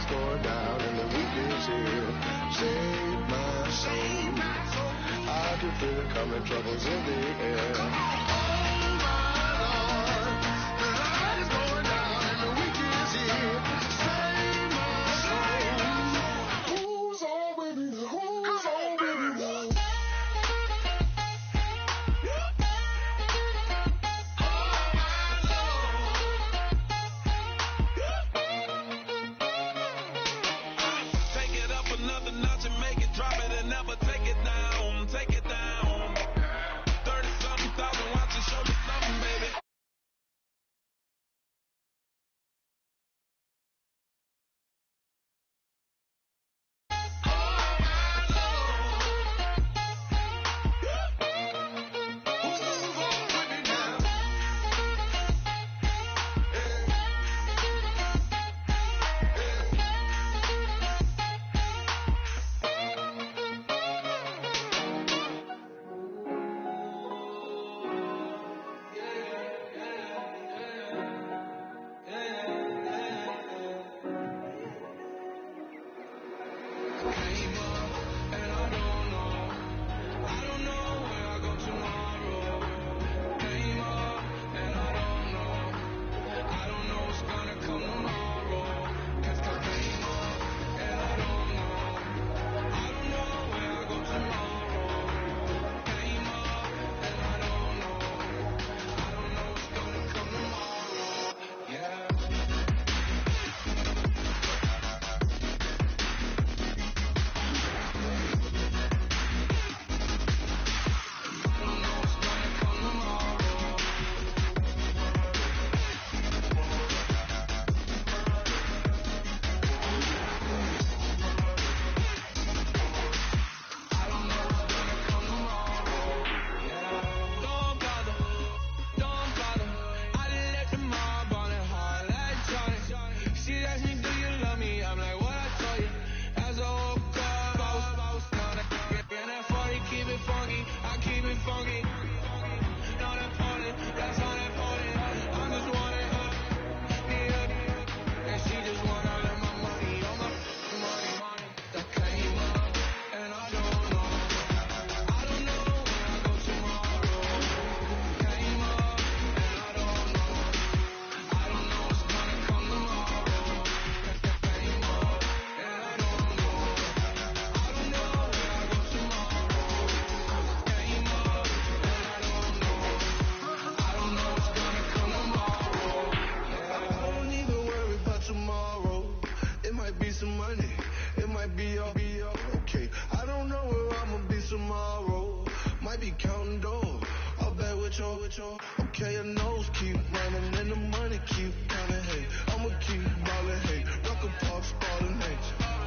going down and the weekend is here. Save my soul. I can feel it coming, troubles in the air. Oh my Lord, the light is going down and the weekend is here. Save my soul. Who's on with me? Who's on with me? Okay, your nose keep running and the money keep coming. Hey, I'ma keep ballin'. Hey, rock a pop, spallin'. Hey,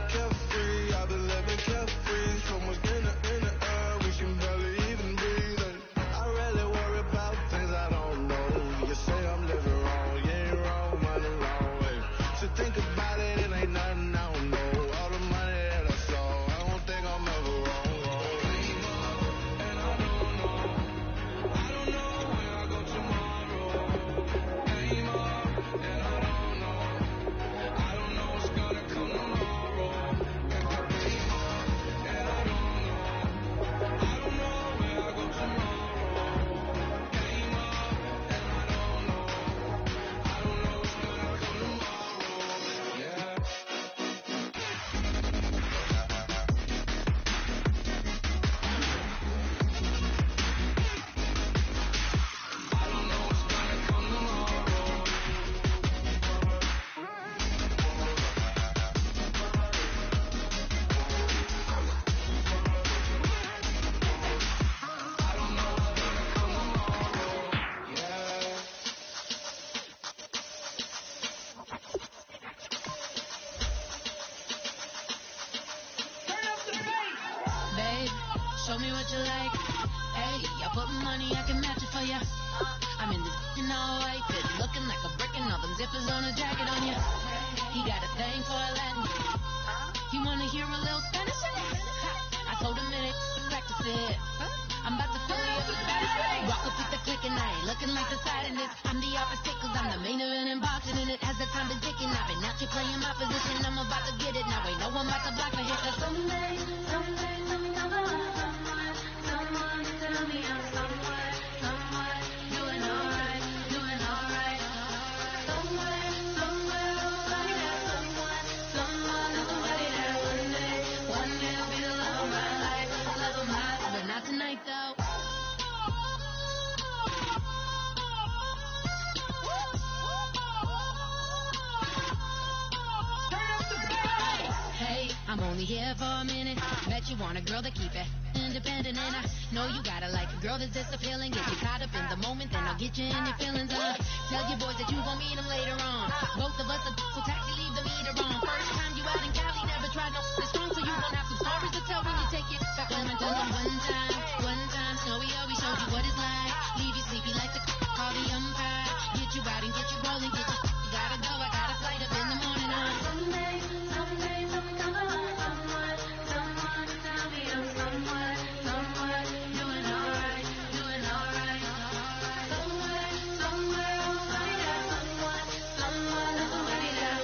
carefree, I've been living carefree. So much in the air, we can barely even breathe. Hey, I really worry about things I don't know. You say I'm living wrong, you ain't wrong, money wrong. Hey, so think about it, it ain't nothing I don't know. All the money that I saw, I don't think I'm ever wrong. Show me what you like. Hey, I put money, I can match it for ya. I'm in this all white, looking like a brick and all them zippers on a jacket on ya. He got a thing for a Latin. He wanna hear a little Spanish? I told him that it's practice it. I'm about to fill you up with Spanish. Walk up with the click and I ain't looking like the side in this. I'm the opposite cause I'm the main event in boxing and it has the time been ticking. I've been out here playing my position. I'm about to I'm only here for a minute. Bet you want a girl to keep it independent, and I know you gotta like a girl that's this appealing. Get you caught up in the moment, then I'll get you in your feelings. Tell your boys that you gon' meet them later on. Both of us are so taxi, leave the meter on. First time you out in Cali, never tried no strong, so you gon' have some stories to tell when you take it back home and tell them one time, Snowy always showed you what it's like. Leave you sleepy like the call the umpire. Get you out and get you rolling, get you gotta go. I got a flight up in the morning on someday, someone come along, someone to tell me I'm someone doing alright. Somewhere I'll find out someone somebody that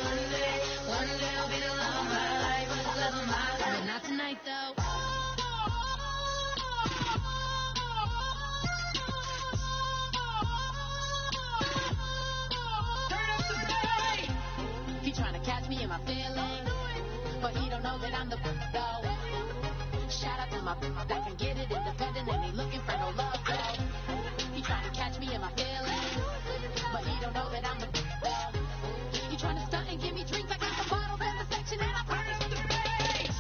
one day I'll be the love of my life, but not tonight though. Trying to catch me in my feelings, but he don't know that I'm the though. Shout out to my that can get it independent and ain't looking for no love though. He trying to catch me in my feelings, but he don't know that I'm the though. He trying to stunt and give me drinks. I got the bottles in the section and I promise to pay.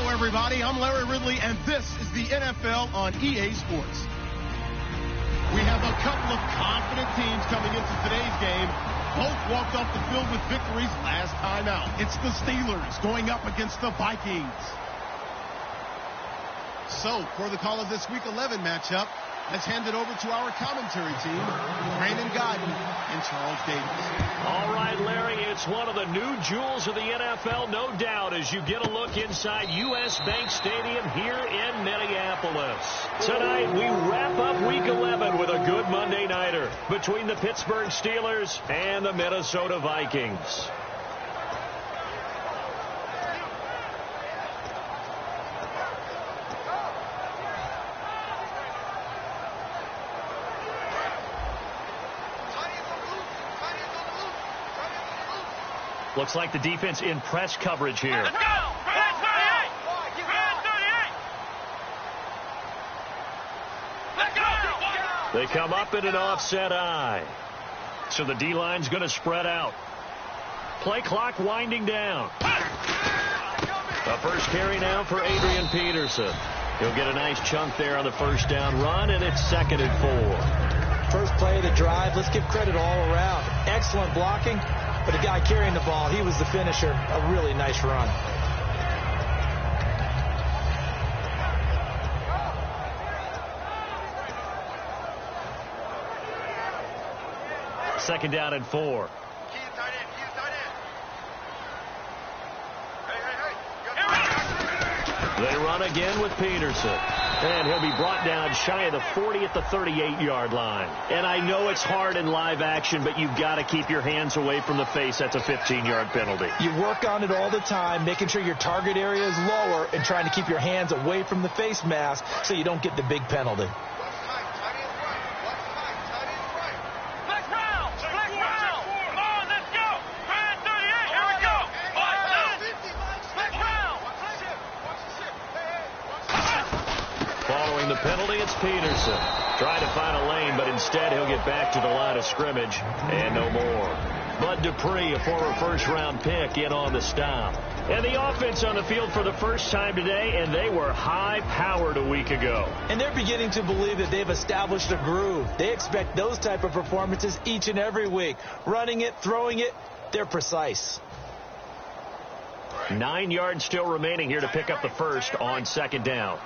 Everybody, I'm Larry Ridley, and this is the NFL on EA Sports. We have a couple of confident teams coming into today's game. Both walked off the field with victories last time out. It's the Steelers going up against the Vikings. So, for the call of this Week 11 matchup, let's hand it over to our commentary team, Brandon Godden and Charles Davis. All right, Larry, it's one of the new jewels of the NFL, no doubt, as you get a look inside U.S. Bank Stadium here in Minneapolis. Tonight, we wrap up Week 11 with a good Monday nighter between the Pittsburgh Steelers and the Minnesota Vikings. Looks like the defense in press coverage here. Let's go! Brad 38! Brad 38! Let's go! They come up in an offset eye. So the D-line's going to spread out. Play clock winding down. The first carry now for Adrian Peterson. He'll get a nice chunk there on the first down run, and it's 2nd and 4. First play of the drive, let's give credit all around. Excellent blocking. But the guy carrying the ball, he was the finisher. A really nice run. Second down and 4. They run again with Peterson. And he'll be brought down shy of the 40 at the 38-yard line. And I know it's hard in live action, but you've got to keep your hands away from the face. That's a 15-yard penalty. You work on it all the time, making sure your target area is lower and trying to keep your hands away from the face mask so you don't get the big penalty. Following the penalty, it's Peterson. Trying to find a lane, but instead he'll get back to the line of scrimmage and no more. Bud Dupree, a former first-round pick, in on the stop. And the offense on the field for the first time today, and they were high-powered a week ago. And they're beginning to believe that they've established a groove. They expect those type of performances each and every week. Running it, throwing it, they're precise. 9 yards still remaining here to pick up the first on 2nd down.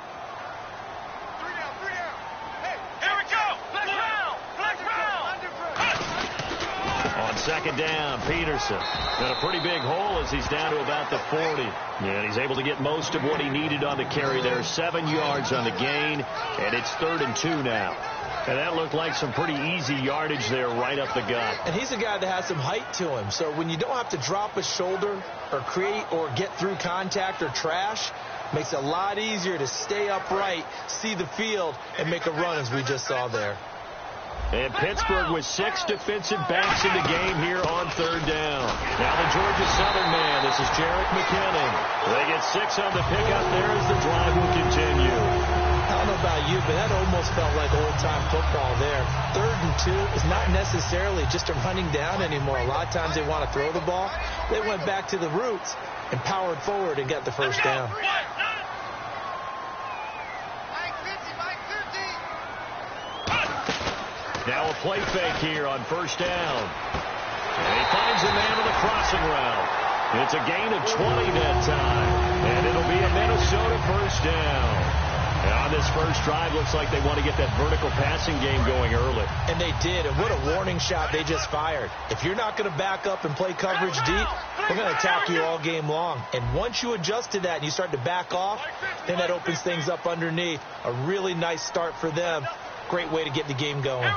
On 2nd down, Peterson got a pretty big hole as he's down to about the 40. And he's able to get most of what he needed on the carry there. 7 yards on the gain, and it's 3rd and 2 now. And that looked like some pretty easy yardage there right up the gut. And he's a guy that has some height to him. So when you don't have to drop a shoulder or create or get through contact or trash, makes it a lot easier to stay upright, see the field, and make a run as we just saw there. And Pittsburgh with 6 defensive backs in the game here on 3rd down. Now the Georgia Southern man, this is Jerick McKinnon. They get 6 on the pickup there as the drive will continue. I don't know about you, but real-time football there. 3rd and 2 is not necessarily just a running down anymore. A lot of times they want to throw the ball. They went back to the roots and powered forward and got the first down. Now a play fake here on 1st down. And he finds a man on the crossing route. It's a gain of 20 that time. And it'll be a Minnesota 1st down. And on this first drive, looks like they want to get that vertical passing game going early. And they did, and what a warning shot they just fired. If you're not going to back up and play coverage deep, we're going to attack you all game long. And once you adjust to that and you start to back off, then that opens things up underneath. A really nice start for them. Great way to get the game going.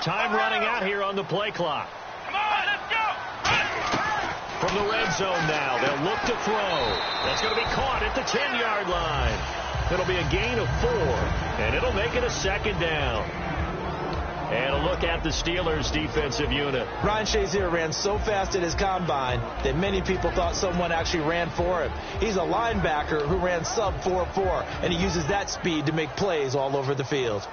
Time running out here on the play clock. Come on, let's go. From the red zone now, they'll look to throw. That's going to be caught at the 10-yard line. It'll be a gain of 4, and it'll make it a 2nd down. And a look at the Steelers' defensive unit. Ryan Shazier ran so fast at his combine that many people thought someone actually ran for him. He's a linebacker who ran sub 4.4, and he uses that speed to make plays all over the field.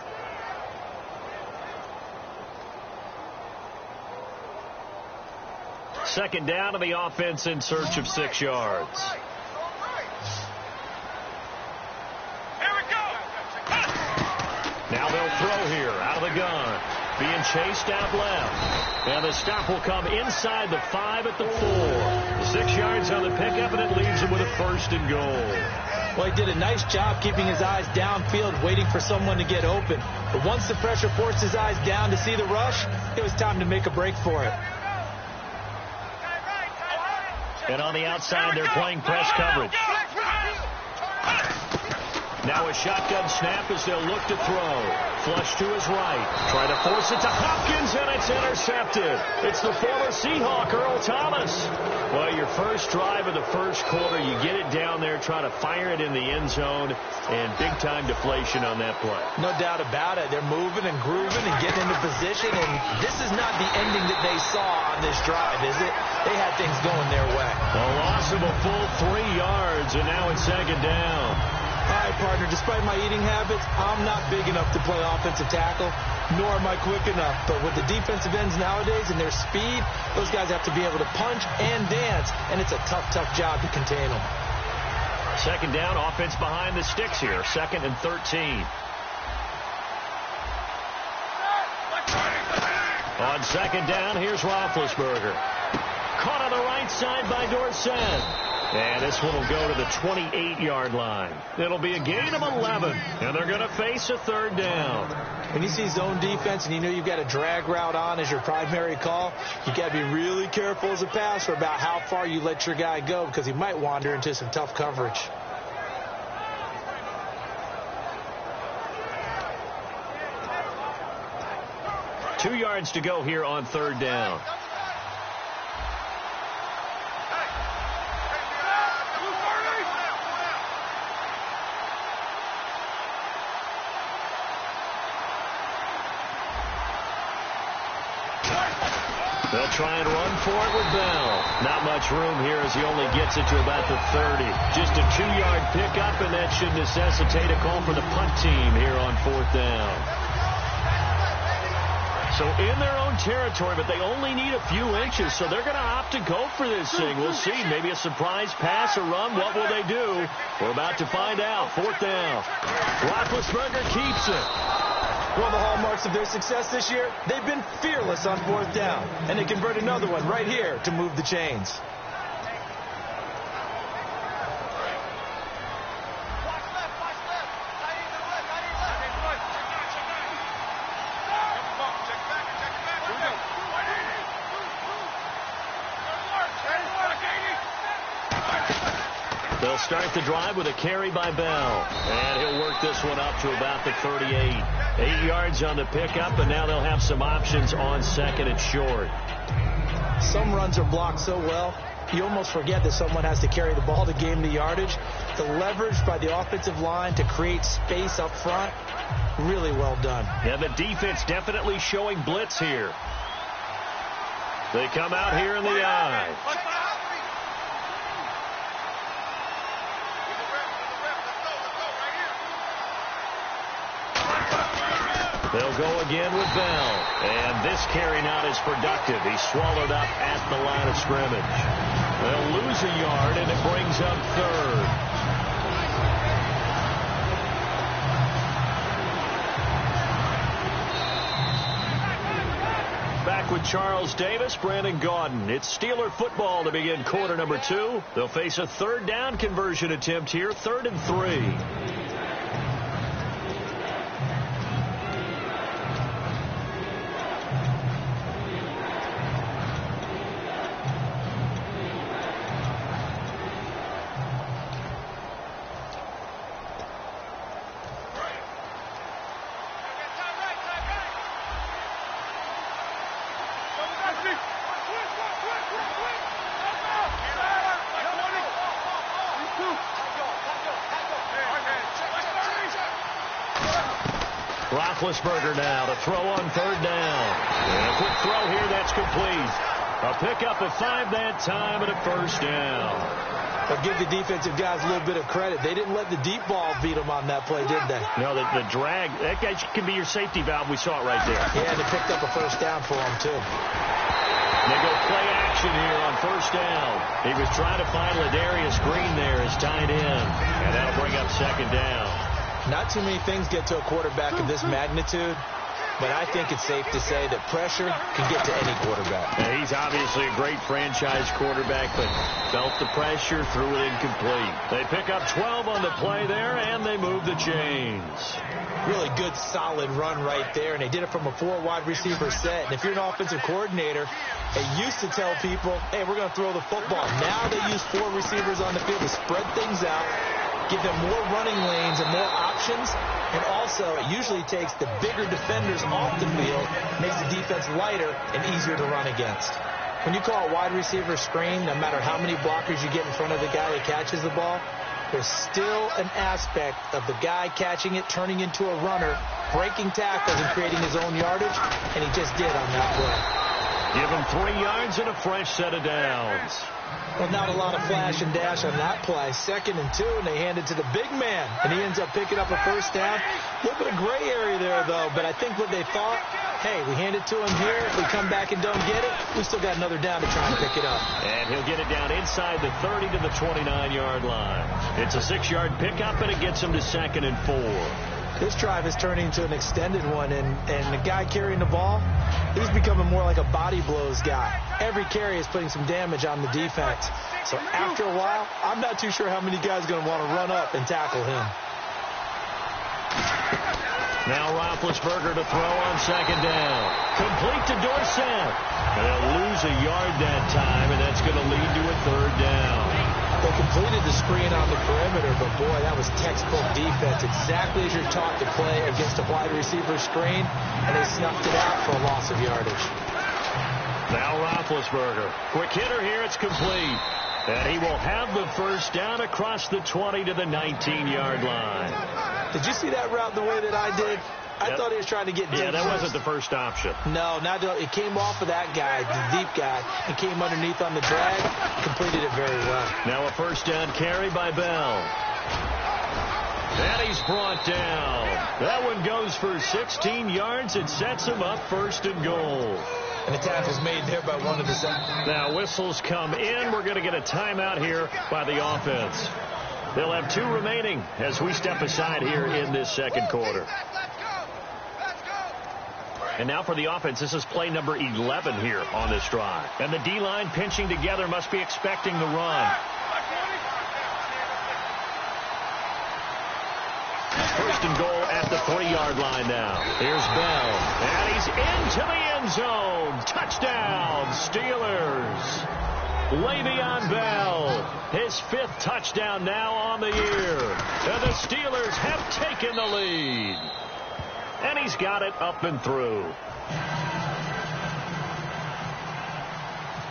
Second down to the offense in search of 6 yards. Here we go. Now they'll throw here out of the gun. Being chased out left. And the stop will come inside the 5 at the 4. 6 yards on the pickup, and it leaves him with a 1st and goal. Well, he did a nice job keeping his eyes downfield, waiting for someone to get open. But once the pressure forced his eyes down to see the rush, it was time to make a break for it. And on the outside, they're playing press coverage. Now a shotgun snap as they'll look to throw. Flush to his right. Try to force it to Hopkins, and it's intercepted. It's the former Seahawk, Earl Thomas. Well, your first drive of the first quarter, you get it down there, try to fire it in the end zone, and big-time deflation on that play. No doubt about it. They're moving and grooving and getting into position, and this is not the ending that they saw on this drive, is it? They had things going their way. A loss of a full 3 yards, and now it's 2nd down. All right, partner, despite my eating habits, I'm not big enough to play offensive tackle, nor am I quick enough. But with the defensive ends nowadays and their speed, those guys have to be able to punch and dance, and it's a tough, tough job to contain them. 2nd down, offense behind the sticks here, 2nd and 13. On 2nd down, here's Roethlisberger. Caught on the right side by Dorsett. And this one will go to the 28-yard line. It'll be a gain of 11, and they're going to face a 3rd down. When you see zone defense and you know you've got a drag route on as your primary call, you got to be really careful as a passer about how far you let your guy go, because he might wander into some tough coverage. Two yards to go here on 3rd down. They'll try and run for it with Bell. Not much room here as he only gets it to about the 30. Just a 2-yard pickup, and that should necessitate a call for the punt team here on 4th down. So in their own territory, but they only need a few inches, so they're going to opt to go for this thing. We'll see. Maybe a surprise pass or run. What will they do? We're about to find out. 4th down. Roethlisberger keeps it. One of the hallmarks of their success this year, they've been fearless on 4th down, and they convert another one right here to move the chains. They'll start the drive with a carry by Bell, and he'll work this one up to about the 38. 8 yards on the pickup, and now they'll have some options on 2nd and short. Some runs are blocked so well, you almost forget that someone has to carry the ball to gain the yardage. The leverage by the offensive line to create space up front, really well done. And the defense definitely showing blitz here. They come out here in the eye. They'll go again with Bell. And this carry not as productive. He's swallowed up at the line of scrimmage. They'll lose a yard, and it brings up third. Back with Charles Davis, Brandon Gaudin. It's Steeler football to begin quarter number 2. They'll face a third down conversion attempt here, 3rd and 3. Roethlisberger now to throw on 3rd down. And a quick throw here, that's complete. A pickup of 5 that time and a 1st down. But give the defensive guys a little bit of credit. They didn't let the deep ball beat them on that play, did they? No, the drag, that guy can be your safety valve. We saw it right there. Yeah, and they picked up a 1st down for him, too. They go play action here on 1st down. He was trying to find Ladarius Green there as tight end. And that'll bring up 2nd down. Not too many things get to a quarterback of this magnitude, but I think it's safe to say that pressure can get to any quarterback. Now, he's obviously a great franchise quarterback, but felt the pressure, threw it incomplete. They pick up 12 on the play there, and they move the chains. Really good, solid run right there, and they did it from a 4 wide receiver set. And if you're an offensive coordinator, they used to tell people, hey, we're going to throw the football. Now they use 4 receivers on the field to spread things out, give them more running lanes and more options, and also it usually takes the bigger defenders off the field, makes the defense lighter and easier to run against. When you call a wide receiver screen, no matter how many blockers you get in front of the guy that catches the ball, there's still an aspect of the guy catching it, turning into a runner, breaking tackles and creating his own yardage, and he just did on that play. Give him 3 yards and a fresh set of downs. Well, not a lot of flash and dash on that play. 2nd and 2, and they hand it to the big man, and he ends up picking up a 1st down. A little bit of gray area there, though, but I think what they thought, hey, we hand it to him here. If we come back and don't get it, we still got another down to try and pick it up. And he'll get it down inside the 30 to the 29-yard line. It's a 6-yard pickup, and it gets him to 2nd and 4. This drive is turning into an extended one, and the guy carrying the ball, he's becoming more like a body blows guy. Every carry is putting some damage on the defense. So after a while, I'm not too sure how many guys are going to want to run up and tackle him. Now Roethlisberger to throw on 2nd down. Complete to Dorsett. They'll lose a yard that time, and that's going to lead to a 3rd down. They completed the screen on the perimeter, but boy, that was textbook defense. Exactly as you're taught to play against a wide receiver screen, and they snuffed it out for a loss of yardage. Now Roethlisberger. Quick hitter here, it's complete. And he will have the 1st down across the 20 to the 19-yard line. Did you see that route the way that I did? I thought he was trying to get deep. Yeah, that wasn't the first option. No, it came off of that guy, the deep guy. It came underneath on the drag, completed it very well. Now a 1st down carry by Bell. And he's brought down. That one goes for 16 yards. It sets him up 1st and goal. And the tackle's made there by one of the second. Now whistles come in. We're going to get a timeout here by the offense. They'll have 2 remaining as we step aside here in this 2nd quarter. And now for the offense, this is play number 11 here on this drive. And the D-line pinching together, must be expecting the run. 1st and goal at the 3-yard line now. Here's Bell. And he's into the end zone. Touchdown, Steelers. Le'Veon Bell, his 5th touchdown now on the year. And the Steelers have taken the lead. And he's got it up and through.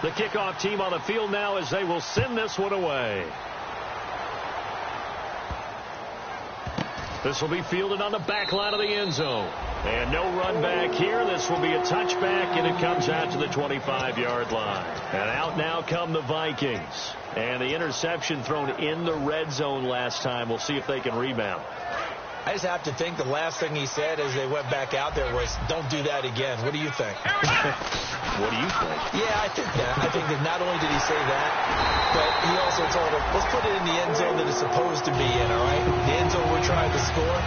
The kickoff team on the field now as they will send this one away. This will be fielded on the back line of the end zone. And no run back here. This will be a touchback, and it comes out to the 25-yard line. And out now come the Vikings. And the interception thrown in the red zone last time. We'll see if they can rebound. I just have to think the last thing he said as they went back out there was, don't do that again. What do you think? What do you think? Yeah, I think that. I think that not only did he say that, but he also told him, let's put it in the end zone that it's supposed to be in, all right? The end zone we're trying to score.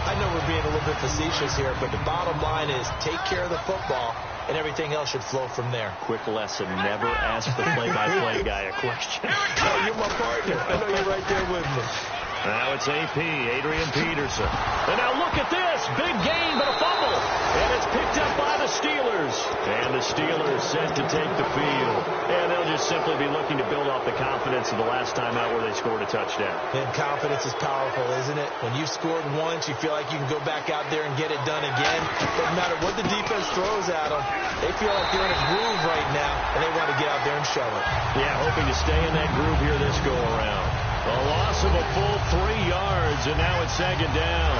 I know we're being a little bit facetious here, but the bottom line is take care of the football, and everything else should flow from there. Quick lesson, never ask the play-by-play guy a question. Oh, you're my partner. I know you're right there with me. Now it's AP, Adrian Peterson. And now look at this. Big gain, but a fumble. And it's picked up by the Steelers. And the Steelers set to take the field. And they'll just simply be looking to build off the confidence of the last time out where they scored a touchdown. And confidence is powerful, isn't it? When you've scored once, you feel like you can go back out there and get it done again. Doesn't matter what the defense throws at them. They feel like they're in a groove right now, and they want to get out there and show it. Yeah, hoping to stay in that groove here this go-around. A loss of a full 3 yards, and now it's second down.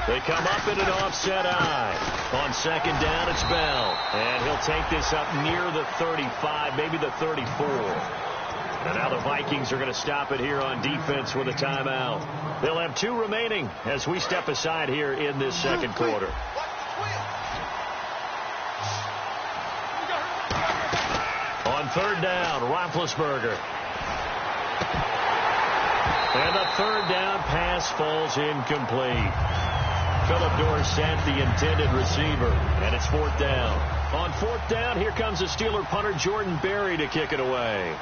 They come up in an offset eye. On second down, it's Bell. And he'll take this up near the 35, maybe the 34. And now the Vikings are going to stop it here on defense with a timeout. They'll have 2 remaining as we step aside here in this second quarter. On third down, Roethlisberger. And a third down pass falls incomplete. Philip Dorsett, the intended receiver, and it's fourth down. On fourth down, here comes the Steeler punter Jordan Berry to kick it away.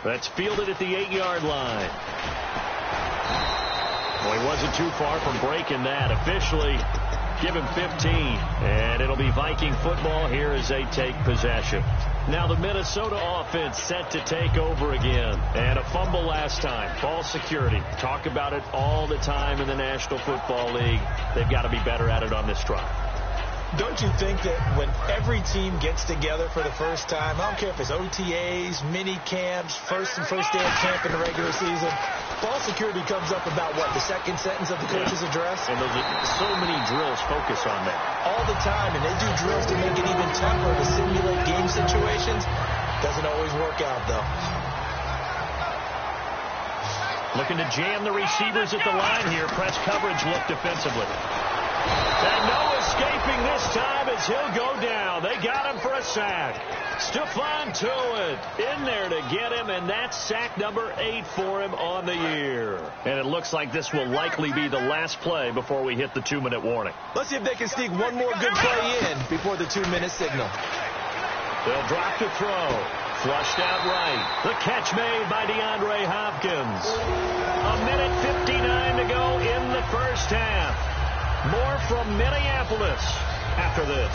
That's fielded at the 8-yard line. Well, he wasn't too far from breaking that. Officially, give him 15. And it'll be Viking football here as they take possession. Now the Minnesota offense set to take over again. And a fumble last time. Ball security. Talk about it all the time in the National Football League. They've got to be better at it on this drive. Don't you think that when every team gets together for the first time, I don't care if it's OTAs, mini camps, first day of camp in the regular season, ball security comes up about what, the second sentence of the coach's address? And those so many drills focus on that. All the time, and they do drills to make it even tougher to simulate game situations. Doesn't always work out, though. Looking to jam the receivers at the line here. Press coverage look defensively. And no escaping this time as he'll go down. They got him for a sack. Stephon Tuitt in there to get him, and that's sack number 8 for him on the year. And it looks like this will likely be the last play before we hit the 2-minute warning. Let's see if they can sneak one more good play in before the 2-minute signal. They'll drop to throw. Flushed out right. The catch made by DeAndre Hopkins. 1:59 to go in the first half. More from Minneapolis after this.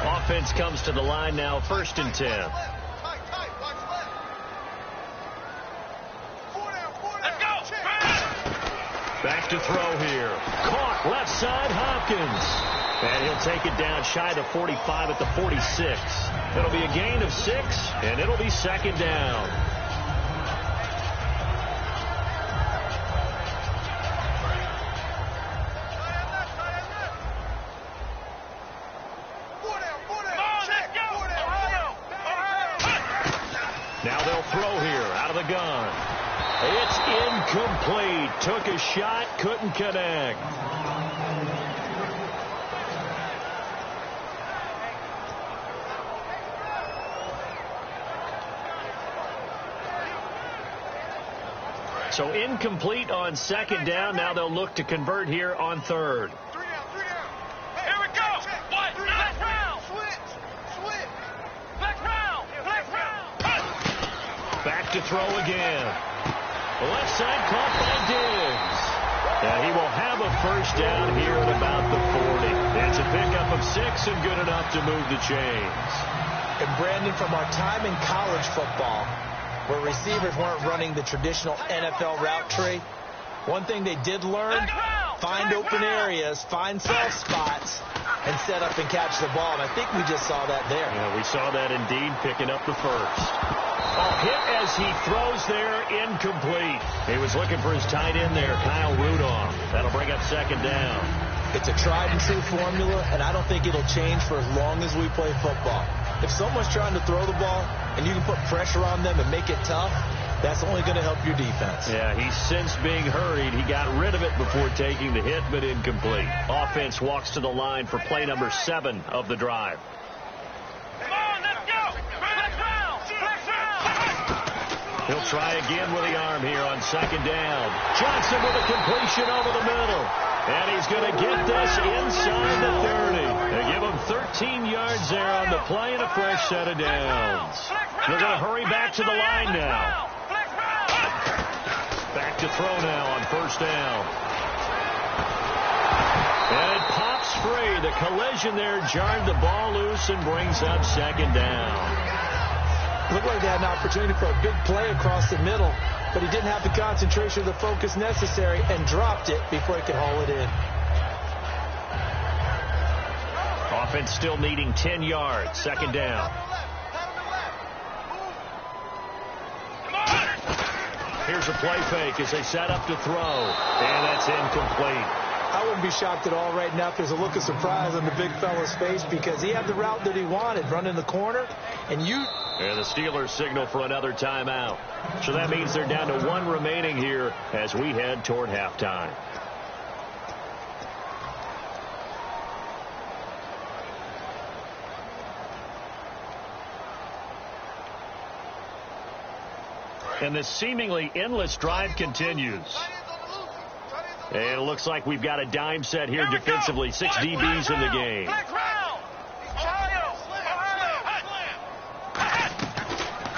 Offense comes to the line now, 1st and 10. Let's go. Back to throw here. Caught left side, Hopkins. And he'll take it down shy of the 45 at the 46. It'll be a gain of 6, and it'll be second down. Now they'll throw here out of the gun. It's incomplete. Took a shot, couldn't connect. So incomplete on second down. Now they'll look to convert here on third. Here we go. What? Black round. Switch. Black round. Back to throw again. Left side caught by Diggs. And he will have a first down here at about the 40. It's a pickup of 6 and good enough to move the chains. And Brandon, from our time in college football, where receivers weren't running the traditional NFL route tree, one thing they did learn, find open areas, find soft spots, and set up and catch the ball. And I think we just saw that there. Yeah, we saw that indeed, picking up the first. Hit as he throws there, incomplete. He was looking for his tight end there, Kyle Rudolph. That'll bring up second down. It's a tried-and-true formula, and I don't think it'll change for as long as we play football. If someone's trying to throw the ball and you can put pressure on them and make it tough, that's only going to help your defense. Yeah, he's since being hurried. He got rid of it before taking the hit, but incomplete. Offense walks to the line for play number 7 of the drive. Come on, let's go. Flex round. Flex round. He'll try again with the arm here on second down. Johnson with a completion over the middle. And he's going to get this inside the 30. They give him 13 yards there on the play and a fresh set of downs. They're going to hurry back to the line now. Back to throw now on first down. And it pops free. The collision there jarred the ball loose and brings up second down. Looked like they had an opportunity for a big play across the middle, but he didn't have the concentration or the focus necessary and dropped it before he could haul it in. Offense still needing 10 yards. Second down. Here's a play fake as they set up to throw. And that's incomplete. I wouldn't be shocked at all right now if there's a look of surprise on the big fella's face because he had the route that he wanted, running the corner, and the Steelers signal for another timeout. So that means they're down to 1 remaining here as we head toward halftime. And this seemingly endless drive continues. And it looks like we've got a dime set here defensively. 6 DBs in the game.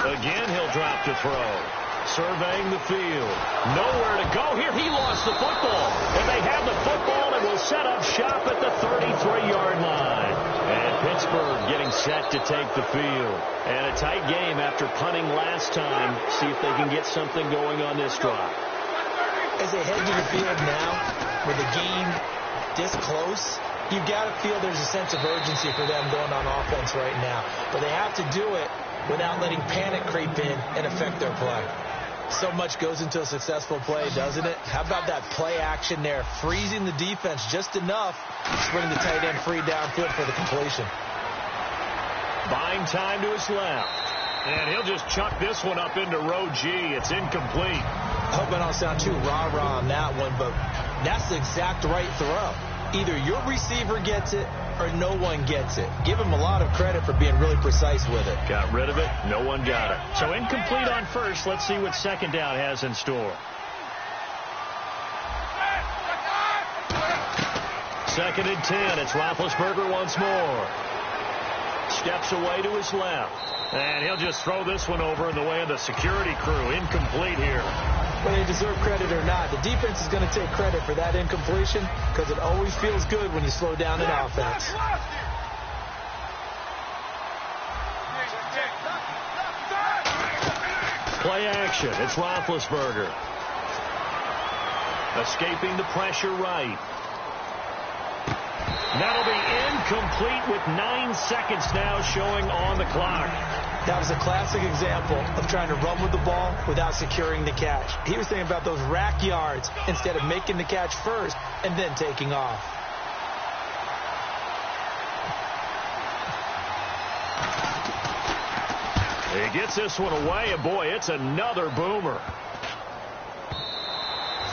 Again, he'll drop to throw. Surveying the field. Nowhere to go here. He lost the football. And they have the football and will set up shop at the 33-yard line. And Pittsburgh getting set to take the field. And a tight game after punting last time. See if they can get something going on this drive. As they head to the field now, with the game this close, you've got to feel there's a sense of urgency for them going on offense right now. But they have to do it without letting panic creep in and affect their play. So much goes into a successful play, doesn't it? How about that play action there, freezing the defense just enough to bring the tight end free downfield for the completion. Buying time to his left. And he'll just chuck this one up into row G. It's incomplete. I hope I don't sound too rah-rah on that one, but that's the exact right throw. Either your receiver gets it or no one gets it. Give him a lot of credit for being really precise with it. Got rid of it. No one got it. So incomplete on first. Let's see what second down has in store. Second and 10. It's Roethlisberger once more. Steps away to his left. And he'll just throw this one over in the way of the security crew. Incomplete here. Whether they deserve credit or not, the defense is going to take credit for that incompletion because it always feels good when you slow down an offense. Play action. It's Roethlisberger. Escaping the pressure right. That'll be incomplete with 9 seconds now showing on the clock. That was a classic example of trying to run with the ball without securing the catch. He was thinking about those rack yards instead of making the catch first and then taking off. He gets this one away, and boy, it's another boomer.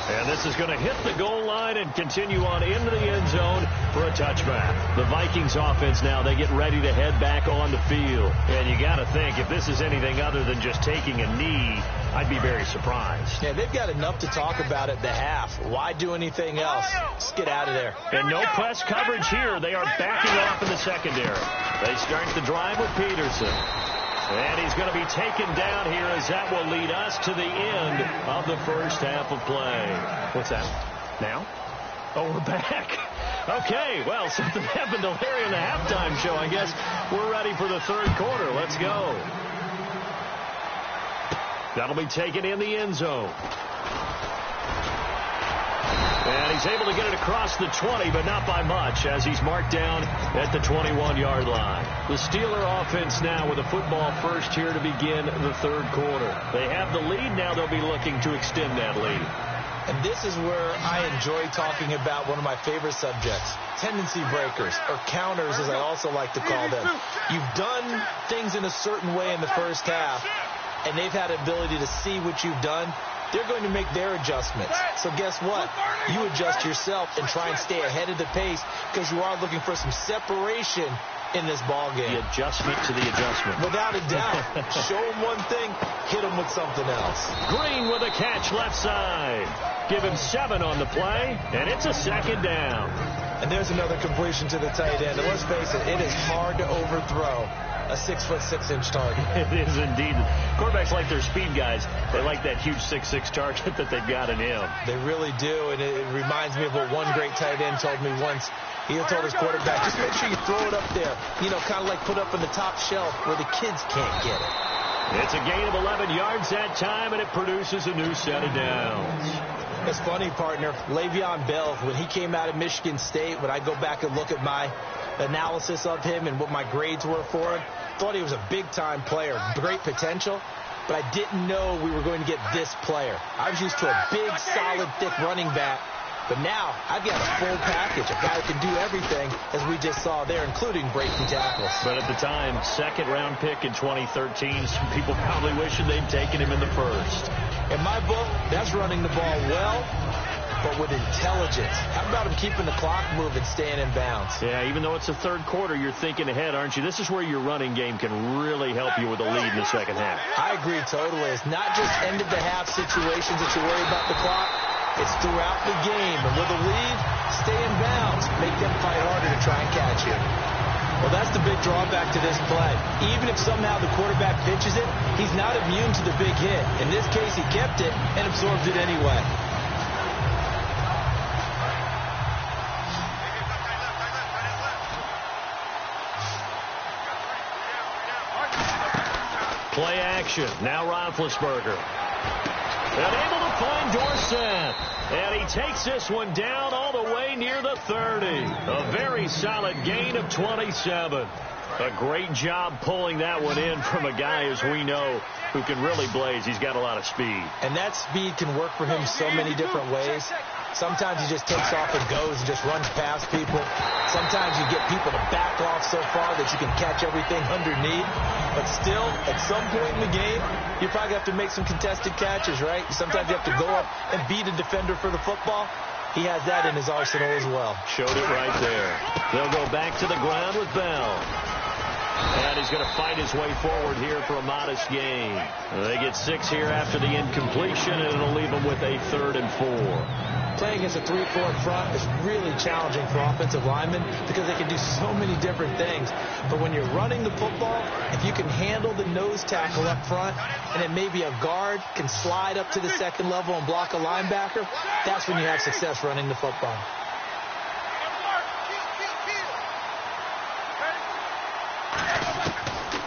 And this is going to hit the goal line and continue on into the end zone for a touchback. The Vikings offense now, they get ready to head back on the field. And you got to think, if this is anything other than just taking a knee, I'd be very surprised. Yeah, they've got enough to talk about at the half. Why do anything else? Just get out of there. And no press coverage here. They are backing off in the secondary. They start the drive with Peterson. And he's going to be taken down here as that will lead us to the end of the first half of play. What's that? Now? Oh, we're back. Okay, well, something happened to Larry in the halftime show. I guess we're ready for the third quarter. Let's go. That'll be taken in the end zone. And he's He's able to get it across the 20, but not by much, as he's marked down at the 21-yard line. The Steeler offense now with a football first here to begin the third quarter. They have the lead. Now they'll be looking to extend that lead. And this is where I enjoy talking about one of my favorite subjects, tendency breakers, or counters as I also like to call them. You've done things in a certain way in the first half, and they've had the ability to see what you've done. They're going to make their adjustments. So guess what? You adjust yourself and try and stay ahead of the pace because you are looking for some separation in this ball game. The adjustment to the adjustment. Without a doubt. Show them one thing, hit them with something else. Green with a catch left side. Give him 7 on the play, and it's a second down. And there's another completion to the tight end. And let's face it is hard to overthrow a 6'6" target. It is indeed. Quarterbacks like their speed guys. They like that huge 6'6" target that they've got in him. They really do, and it reminds me of what one great tight end told me once. He told his quarterback, just make sure you throw it up there, kind of like put up on the top shelf where the kids can't get it. It's a gain of 11 yards that time, and it produces a new set of downs. It's funny, partner. Le'Veon Bell, when he came out of Michigan State, when I go back and look at my analysis of him and what my grades were for him, thought he was a big-time player, great potential, but I didn't know we were going to get this player. I was used to a big, solid, thick running back, but now I've got a full package, a guy who can do everything, as we just saw there, including breaking tackles. But at the time, second-round pick in 2013, some people probably wishing they'd taken him in the first. In my book, that's running the ball well, but with intelligence. How about him keeping the clock moving, staying in bounds? Yeah, even though it's the third quarter, you're thinking ahead, aren't you? This is where your running game can really help you with a lead in the second half. I agree totally. It's not just end-of-the-half situations that you worry about the clock. It's throughout the game. And with a lead, stay in bounds. Make them fight harder to try and catch you. Well, that's the big drawback to this play. Even if somehow the quarterback pitches it, he's not immune to the big hit. In this case, he kept it and absorbed it anyway. Play action. Now Roethlisberger. And able to find Dorsett. And he takes this one down all the way near the 30. A very solid gain of 27. A great job pulling that one in from a guy, as we know, who can really blaze. He's got a lot of speed. And that speed can work for him so many different ways. Sometimes he just takes off and goes and just runs past people. Sometimes you get people to back off so far that you can catch everything underneath. But still, at some point in the game, you probably have to make some contested catches, right? Sometimes you have to go up and beat a defender for the football. He has that in his arsenal as well. Showed it right there. They'll go back to the ground with Bell. And he's going to fight his way forward here for a modest gain. They get 6 here after the incompletion, and it'll leave them with a 3rd and 4. Playing as a 3-4 in front is really challenging for offensive linemen because they can do so many different things. But when you're running the football, if you can handle the nose tackle up front, and then maybe a guard can slide up to the second level and block a linebacker, that's when you have success running the football.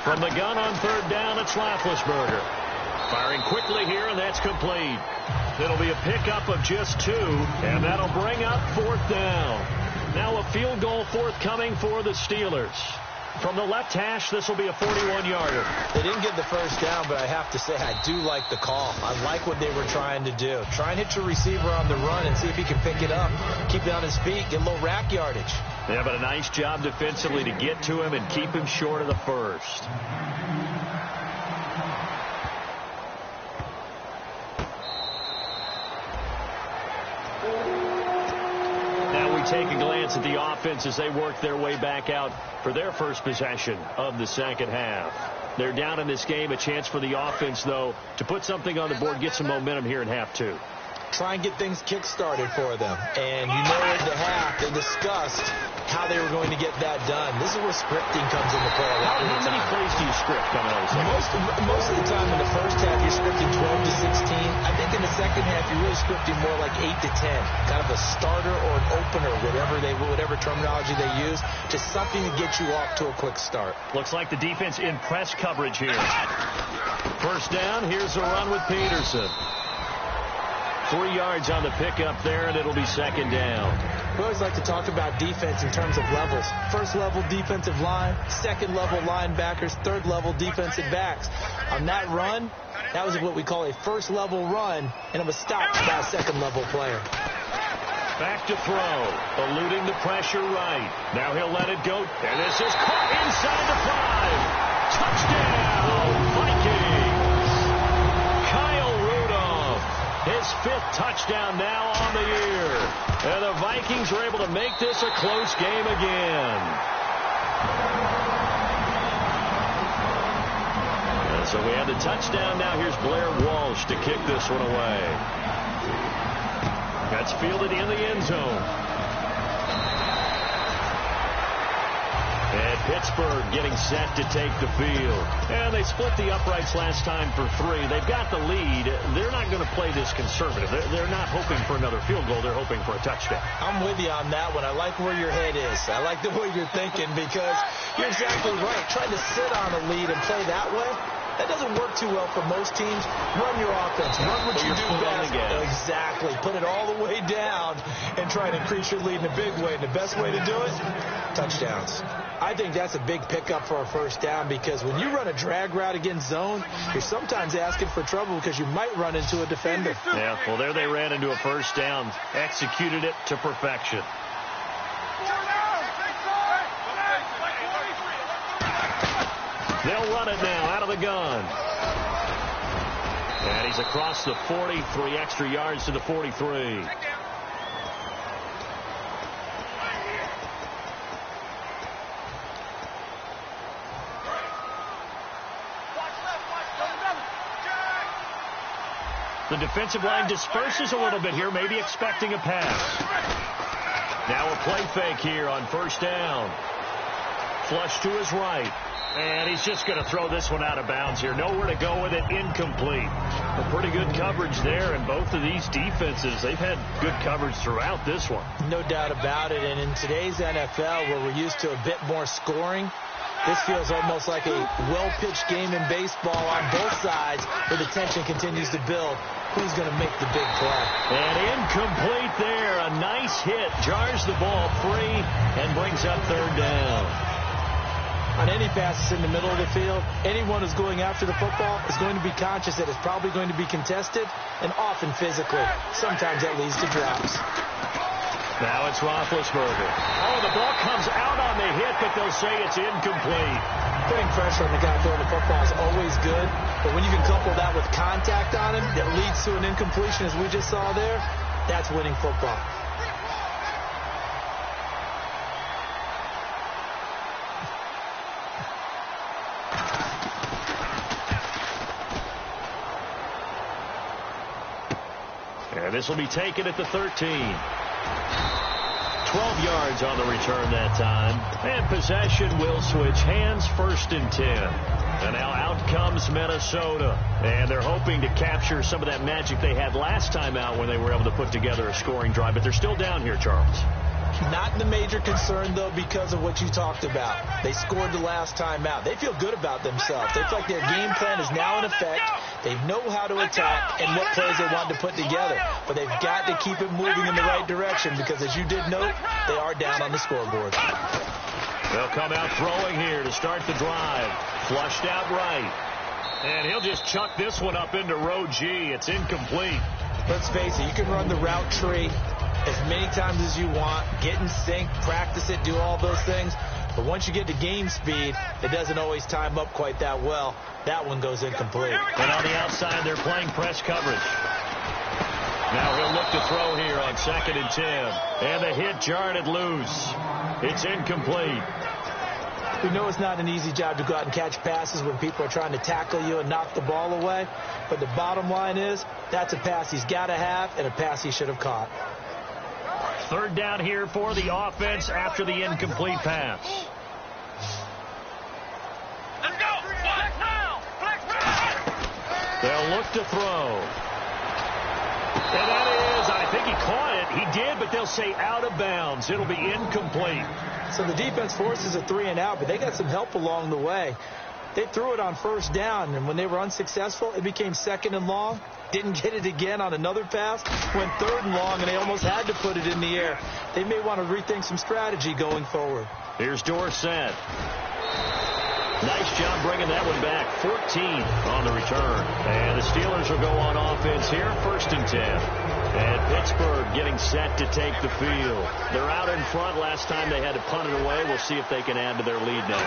From the gun on 3rd down, it's Roethlisberger. Firing quickly here, and that's complete. It'll be a pickup of just 2, and that'll bring up 4th down. Now a field goal forthcoming for the Steelers. From the left hash, this will be a 41-yarder. They didn't get the first down, but I have to say I do like the call. I like what they were trying to do. Try and hit your receiver on the run and see if he can pick it up. Keep it on his feet, get a little rack yardage. Yeah, but a nice job defensively to get to him and keep him short of the first. Take a glance at the offense as they work their way back out for their first possession of the second half. They're down in this game. A chance for the offense, though, to put something on the board, get some momentum here in half 2. Try and get things kick-started for them. And you know at the half, they discussed how they were going to get that done. This is where scripting comes into play a lot of the time. How many plays do you script coming out of the second? Most of the time in the first half, you're scripting 12 to 16. I think in the second half, you're really scripting more like 8 to 10. Kind of a starter or an opener, whatever terminology they use. Just something to get you off to a quick start. Looks like the defense in press coverage here. First down, here's a run with Peterson. 3 yards on the pickup there, and it'll be second down. We always like to talk about defense in terms of levels. First level defensive line, second level linebackers, third level defensive backs. On that run, that was what we call a first level run, and it was stopped by a second level player. Back to throw, eluding the pressure right. Now he'll let it go, and this is caught inside the 5. Touchdown, Vikings. Kyle Rudolph, his 5th touchdown now on the year. And the Vikings are able to make this a close game again. And so we have the touchdown. Now here's Blair Walsh to kick this one away. That's fielded in the end zone. And Pittsburgh getting set to take the field. And they split the uprights last time for 3. They've got the lead. They're not going to play this conservative. They're not hoping for another field goal. They're hoping for a touchdown. I'm with you on that one. I like where your head is. I like the way you're thinking because you're exactly right. Trying to sit on a lead and play that way, that doesn't work too well for most teams. Run your offense. Run what you do best. Exactly. Put it all the way down and try to increase your lead in a big way. And the best way to do it, touchdowns. I think that's a big pickup for a first down because when you run a drag route against zone, you're sometimes asking for trouble because you might run into a defender. Yeah, well, there they ran into a first down. Executed it to perfection. They'll run it now out of the gun. And he's across the 40, 3 extra yards to the 43. The defensive line disperses a little bit here, maybe expecting a pass. Now a play fake here on first down. Flush to his right. And he's just going to throw this one out of bounds here. Nowhere to go with it. Incomplete. A pretty good coverage there. And both of these defenses, they've had good coverage throughout this one. No doubt about it. And in today's NFL, where we're used to a bit more scoring, this feels almost like a well-pitched game in baseball on both sides where the tension continues to build. Who's going to make the big play? And incomplete there. A nice hit. Jars the ball free and brings up third down. On any passes in the middle of the field, anyone who's going after the football is going to be conscious that it's probably going to be contested and often physically. Sometimes that leads to drops. Now it's Roethlisberger. Oh, the ball comes out on the hit, but they'll say it's incomplete. Putting pressure on the guy throwing the football is always good, but when you can couple that with contact on him that leads to an incompletion, as we just saw there, that's winning football. And this will be taken at the 13. 12 yards on the return that time. And possession will switch hands, 1st and 10. And now out comes Minnesota. And they're hoping to capture some of that magic they had last time out when they were able to put together a scoring drive. But they're still down here, Charles. Not the major concern, though, because of what you talked about. They scored the last time out. They feel good about themselves. They feel like their game plan is now in effect. They know how to attack and what plays they want to put together. But they've got to keep it moving in the right direction because, as you did note, they are down on the scoreboard. They'll come out throwing here to start the drive. Flushed out right. And he'll just chuck this one up into row G. It's incomplete. Let's face it, you can run the route tree as many times as you want, get in sync, practice it, do all those things. But once you get to game speed, it doesn't always time up quite that well. That one goes incomplete. And on the outside, they're playing press coverage. Now he'll look to throw here on 2nd and 10. And the hit jarred it loose. It's incomplete. We know it's not an easy job to go out and catch passes when people are trying to tackle you and knock the ball away. But the bottom line is, that's a pass he's got to have and a pass he should have caught. 3rd down here for the offense after the incomplete pass. Let's go. Flex now. They'll look to throw. And that is, I think he caught it. He did, but they'll say out of bounds. It'll be incomplete. So the defense forces a 3 and out, but they got some help along the way. They threw it on first down, and when they were unsuccessful, it became second and long. Didn't get it again on another pass. Went third and long, and they almost had to put it in the air. They may want to rethink some strategy going forward. Here's Dorsett. Nice job bringing that one back. 14 on the return. And the Steelers will go on offense here, 1st and 10. And Pittsburgh getting set to take the field. They're out in front. Last time they had to punt it away. We'll see if they can add to their lead now.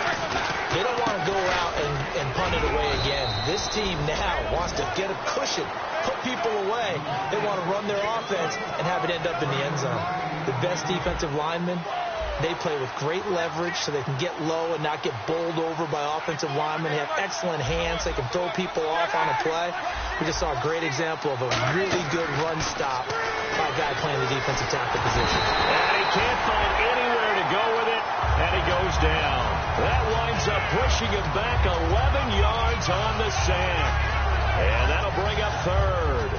They don't want to go out and punt it away again. This team now wants to get a cushion, put people away. They want to run their offense and have it end up in the end zone. The best defensive linemen, they play with great leverage so they can get low and not get bowled over by offensive linemen. They have excellent hands. They can throw people off on a play. We just saw a great example of a really good run stop by a guy playing the defensive tackle position. And he can't find anywhere to go with it, and he goes down. That winds up pushing him back 11 yards on the sack. And that'll bring up 3rd.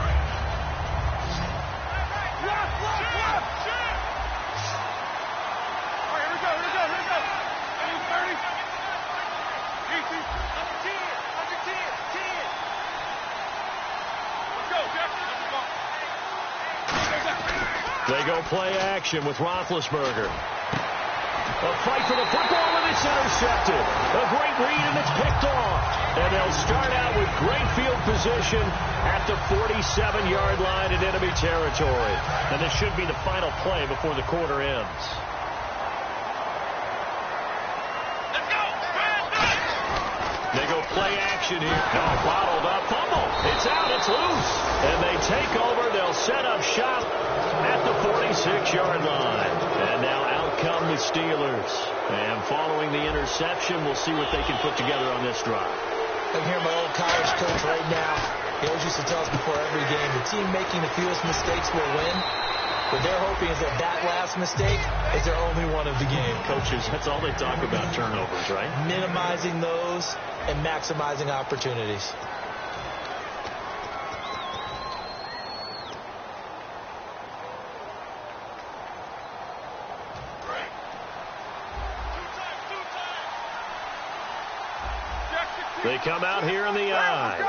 They go play action with Roethlisberger. A fight for the football, and it's intercepted. A great read, and it's picked off. And they'll start out with great field position at the 47-yard line in enemy territory. And this should be the final play before the quarter ends. They go play action here. Now bottled up. Fumble. It's out. It's loose. And they take over. They'll set up shop at the 46-yard line. And now out come the Steelers. And following the interception, we'll see what they can put together on this drive. I can hear my old college coach right now. He always used to tell us before every game, the team making the fewest mistakes will win. What they're hoping is that that last mistake is their only one of the game. Coaches, that's all they talk about, turnovers, right? Minimizing those and maximizing opportunities. They come out here in the eye.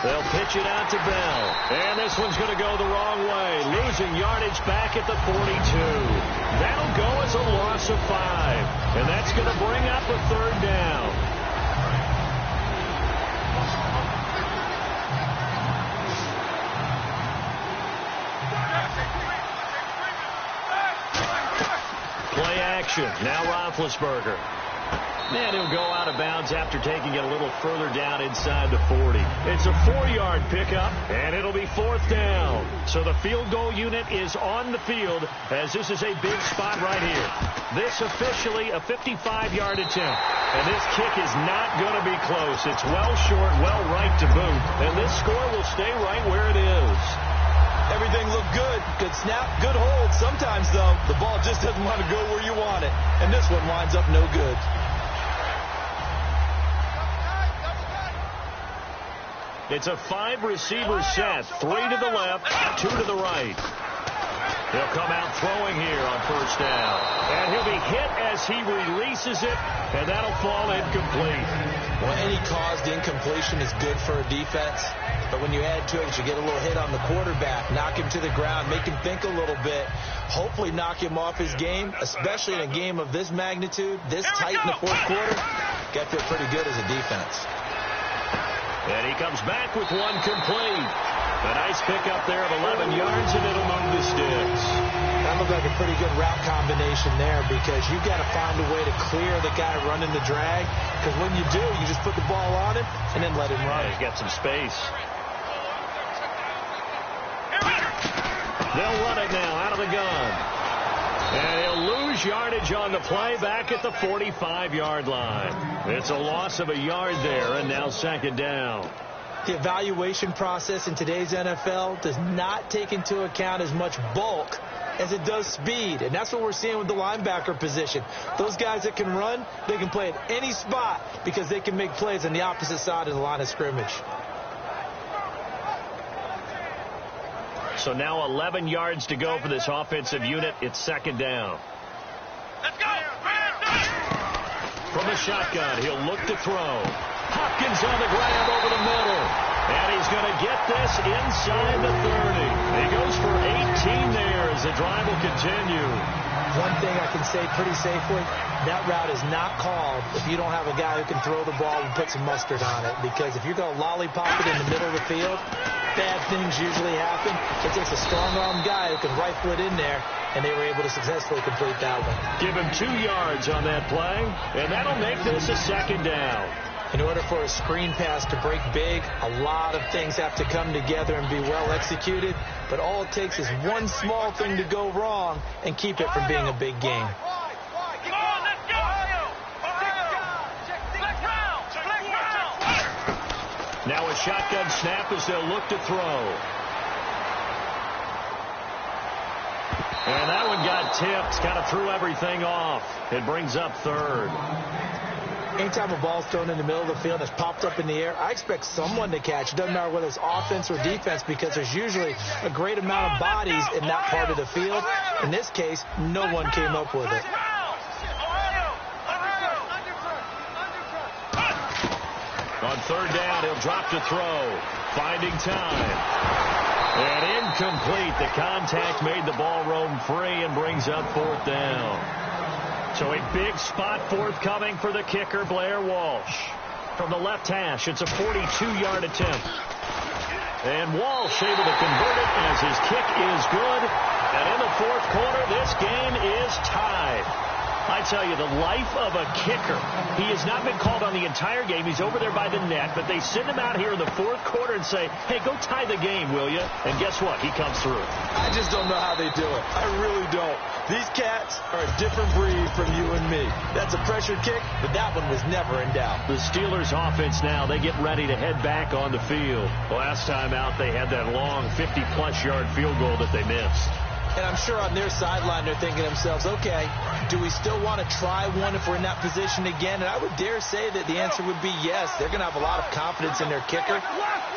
They'll pitch it out to Bell. And this one's going to go the wrong way. Losing yardage back at the 42. That'll go as a loss of 5. And that's going to bring up a 3rd down. Play action. Now Roethlisberger. And he'll go out of bounds after taking it a little further down inside the 40. It's a 4-yard pickup, and it'll be 4th down. So the field goal unit is on the field, as this is a big spot right here. This officially a 55-yard attempt. And this kick is not going to be close. It's well short, well right to boot. And this score will stay right where it is. Everything looked good. Good snap, good hold. Sometimes, though, the ball just doesn't want to go where you want it. And this one winds up no good. It's a 5-receiver set. 3 to the left, 2 to the right. He'll come out throwing here on 1st down. And he'll be hit as he releases it, and that'll fall incomplete. Well, any caused incompletion is good for a defense. But when you add to it, you get a little hit on the quarterback, knock him to the ground, make him think a little bit, hopefully knock him off his game, especially in a game of this magnitude, this tight in the 4th quarter. Got to feel pretty good as a defense. And he comes back with one complete. A nice pickup there of 11 yards, and it'll move the sticks. That looked like a pretty good route combination there, because you've got to find a way to clear the guy running the drag. Because when you do, you just put the ball on him and then let him run. He's got some space. They'll run it now out of the gun. And he'll lose yardage on the play back at the 45-yard line. It's a loss of a yard there, and now 2nd down. The evaluation process in today's NFL does not take into account as much bulk as it does speed. And that's what we're seeing with the linebacker position. Those guys that can run, they can play at any spot because they can make plays on the opposite side of the line of scrimmage. So now 11 yards to go for this offensive unit. It's 2nd down. Let's go! From the shotgun, he'll look to throw. Hopkins on the grab over the middle. And he's going to get this inside the 30. He goes for 18 there as the drive will continue. One thing I can say pretty safely, that route is not called if you don't have a guy who can throw the ball and put some mustard on it. Because if you're going to lollipop it in the middle of the field, bad things usually happen. It takes a strong-arm guy who can rifle it in there, and they were able to successfully complete that one. Give him 2 yards on that play, and that'll make this a second down. In order for a screen pass to break big, a lot of things have to come together and be well executed, but all it takes is one small thing to go wrong and keep it from being a big game. Now a shotgun snap as they'll look to throw. And that one got tipped, kind of threw everything off. It brings up third. Anytime a ball's thrown in the middle of the field that's popped up in the air, I expect someone to catch. It doesn't matter whether it's offense or defense because there's usually a great amount of bodies in that part of the field. In this case, no one came up with it. On third down, he'll drop to throw. Finding time. And incomplete. The contact made the ball roam free and brings up fourth down. So a big spot forthcoming for the kicker, Blair Walsh. From the left hash, it's a 42-yard attempt. And Walsh able to convert it as his kick is good. And in the fourth quarter, this game is tied. I tell you, the life of a kicker. He has not been called on the entire game. He's over there by the net, but they send him out here in the fourth quarter and say, hey, go tie the game, will you? And guess what? He comes through. I just don't know how they do it. I really don't. These cats are a different breed from you and me. That's a pressure kick, but that one was never in doubt. The Steelers offense now, they get ready to head back on the field. Last time out, they had that long 50-plus yard field goal that they missed. And I'm sure on their sideline they're thinking to themselves, okay, do we still want to try one if we're in that position again? And I would dare say that the answer would be yes. They're going to have a lot of confidence in their kicker.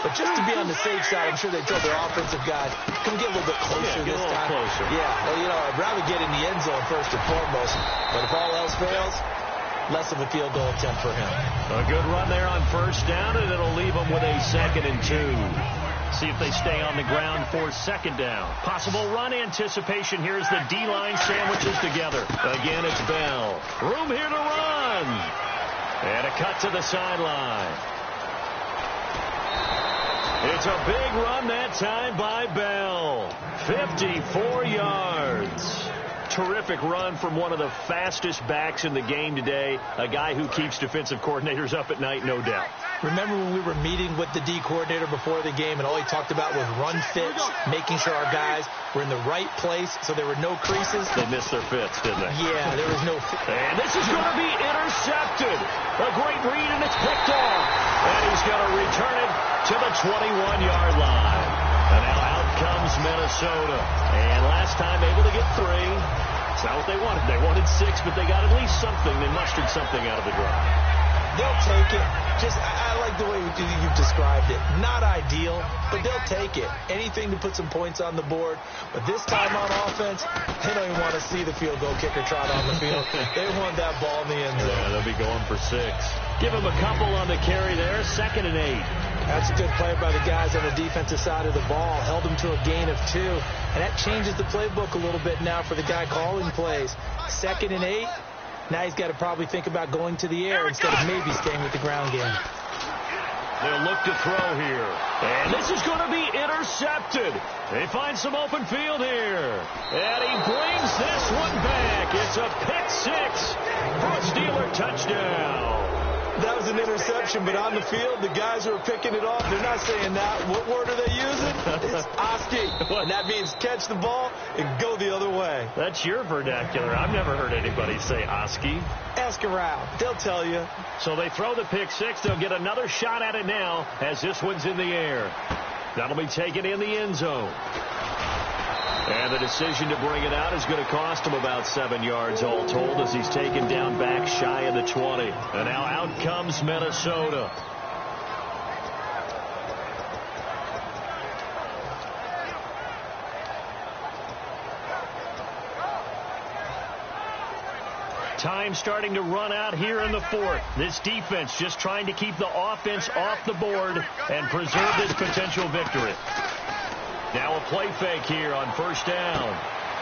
But just to be on the safe side, I'm sure they told their offensive guys, come get a little bit closer this time. Closer. Yeah, well, you know, I'd rather get in the end zone first and foremost. But if all else fails, less of a field goal attempt for him. A good run there on first down, and it'll leave them with a 2nd and 2. See if they stay on the ground for second down. Possible run anticipation here as the D-line sandwiches together. Again, it's Bell. Room here to run. And a cut to the sideline. It's a big run that time by Bell. 54 yards. Terrific run from one of the fastest backs in the game today. A guy who keeps defensive coordinators up at night, no doubt. Remember when we were meeting with the D coordinator before the game and all he talked about was run fits, making sure our guys were in the right place so there were no creases? They missed their fits, didn't they? Yeah, there was no... And this is going to be intercepted. A great read, and it's picked off. And he's going to return it to the 21-yard line. And now out comes Minnesota. And last time able to get 3. It's not what they wanted. They wanted 6, but they got at least something. They mustered something out of the drive. They'll take it. I like the way you've described it. Not ideal, but they'll take it. Anything to put some points on the board. But this time on offense, they don't even want to see the field goal kicker trot on the field. They want that ball in the end zone. Yeah, they'll be going for 6. Give them a couple on the carry there. 2nd and 8. That's a good play by the guys on the defensive side of the ball. Held them to a gain of 2. And that changes the playbook a little bit now for the guy calling plays. 2nd and 8. Now he's got to probably think about going to the air instead of maybe staying with the ground game. They'll look to throw here. And this is going to be intercepted. They find some open field here. And he brings this one back. It's a pick 6 for a Steeler touchdown. That was an interception, but on the field, the guys who are picking it off, they're not saying that. What word are they using? It's Oski. And that means catch the ball and go the other way. That's your vernacular. I've never heard anybody say Oski. Ask around. They'll tell you. So they throw the pick 6. They'll get another shot at it now as this one's in the air. That'll be taken in the end zone. And the decision to bring it out is going to cost him about 7 yards all told as he's taken down back shy of the 20. And now out comes Minnesota. Time starting to run out here in the fourth. This defense just trying to keep the offense off the board and preserve this potential victory. Now a play fake here on first down.